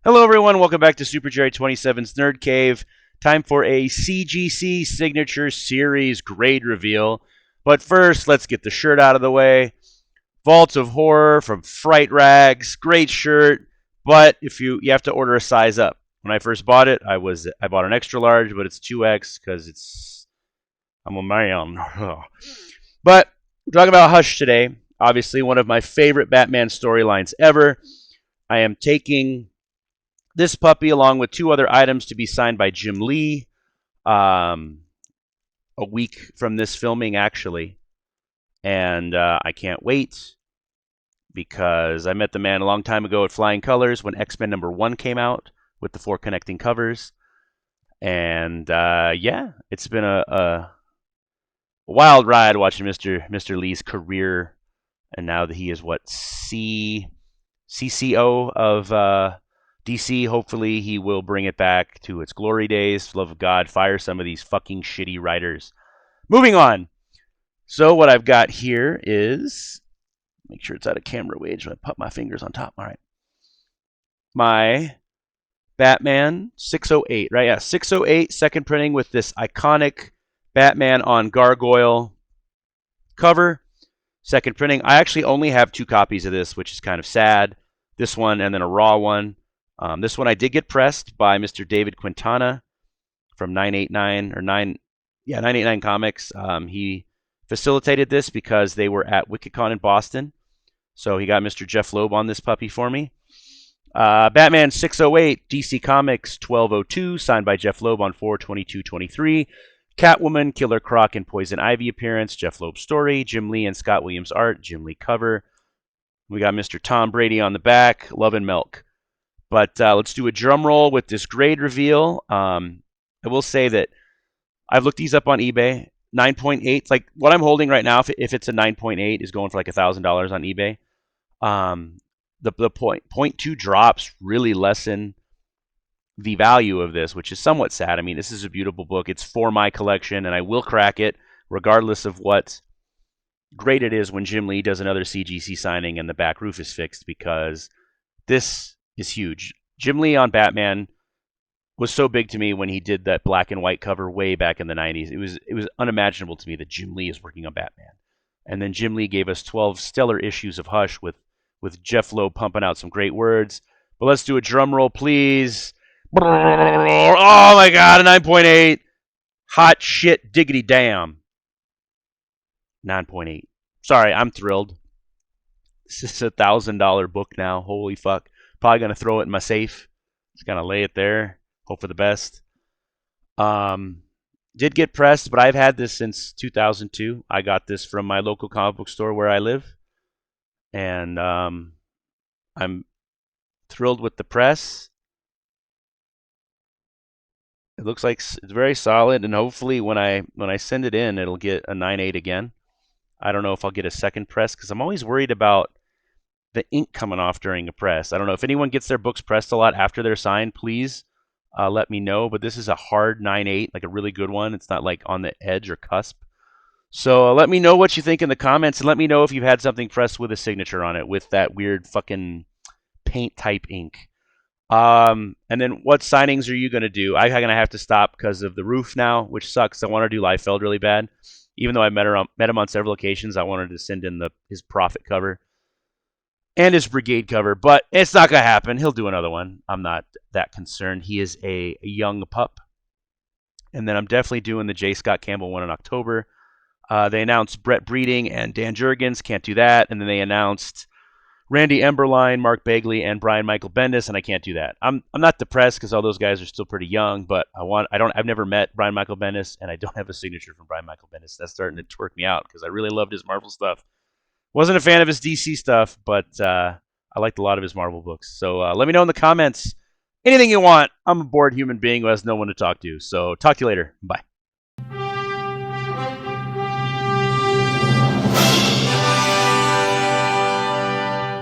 Hello, everyone. Welcome back to Super Jerry 27's Nerd Cave. Time for a CGC Signature Series grade reveal. But first, let's get the shirt out of the way. Vault of Horror from Fright Rags. Great shirt, but if you have to order a size up. When I first bought it, I bought an extra large, but it's 2X because I'm a man. But we're talking about Hush today. Obviously, one of my favorite Batman storylines ever. I am taking this puppy, along with two other items, to be signed by Jim Lee a week from this filming, actually. And I can't wait because I met the man a long time ago at Flying Colors when X-Men #1 came out with the 4 connecting covers. And yeah, it's been a wild ride watching Mr. Lee's career. And now that he is CCO of DC, hopefully he will bring it back to its glory days. Love of God, fire some of these fucking shitty writers. Moving on. So what I've got here is, make sure it's out of camera range. I'm going to put my fingers on top. All right. My Batman 608, right? Yeah, 608, second printing with this iconic Batman on gargoyle cover. Second printing. I actually only have 2 copies of this, which is kind of sad. This one and then a raw one. This one I did get pressed by Mr. David Quintana from 989 Comics. He facilitated this because they were at WickedCon in Boston. So he got Mr. Jeph Loeb on this puppy for me. Batman 608, DC Comics 1202, signed by Jeph Loeb on 4/22/23. Catwoman, Killer Croc, and Poison Ivy appearance, Jeph Loeb story. Jim Lee and Scott Williams art, Jim Lee cover. We got Mr. Tom Brady on the back, Love and Milk. But let's do a drum roll with this grade reveal. I will say that I've looked these up on eBay. 9.8, like what I'm holding right now, if it's a 9.8, is going for like $1,000 on eBay. The 0.2 drops really lessen the value of this, which is somewhat sad. I mean, this is a beautiful book. It's for my collection, and I will crack it regardless of what grade it is when Jim Lee does another CGC signing and the back roof is fixed, because this is huge. Jim Lee on Batman was so big to me when he did that black and white cover way back in the 90s. It was unimaginable to me that Jim Lee is working on Batman. And then Jim Lee gave us 12 stellar issues of Hush with Jeph Loeb pumping out some great words. But let's do a drum roll, please. Oh my God, a 9.8. Hot shit diggity damn. 9.8. Sorry, I'm thrilled. This is a $1,000 book now. Holy fuck. Probably going to throw it in my safe. Just going to lay it there. Hope for the best. Did get pressed, but I've had this since 2002. I got this from my local comic book store where I live. And I'm thrilled with the press. It looks like it's very solid, and hopefully when I send it in, it'll get a 9.8 again. I don't know if I'll get a second press because I'm always worried about the ink coming off during a press. I don't know if anyone gets their books pressed a lot after they're signed. Please let me know. But this is a hard 9.8, like a really good one. It's not like on the edge or cusp. So let me know what you think in the comments, and let me know if you've had something pressed with a signature on it with that weird fucking paint type ink. And then what signings are you going to do? I'm going to have to stop because of the roof now, which sucks. I want to do Liefeld really bad. Even though I met him on several occasions, I wanted to send in his Prophet cover and his Brigade cover, but it's not going to happen. He'll do another one. I'm not that concerned. He is a young pup. And then I'm definitely doing the J. Scott Campbell one in October. They announced Brett Breeding and Dan Jurgens. Can't do that. And then they announced Randy Emberline, Mark Bagley, and Brian Michael Bendis, and I can't do that. I'm not depressed because all those guys are still pretty young, but I've never met Brian Michael Bendis, and I don't have a signature from Brian Michael Bendis. That's starting to twerk me out because I really loved his Marvel stuff. Wasn't a fan of his DC stuff, but I liked a lot of his Marvel books. So let me know in the comments anything you want. I'm a bored human being who has no one to talk to. So talk to you later. Bye.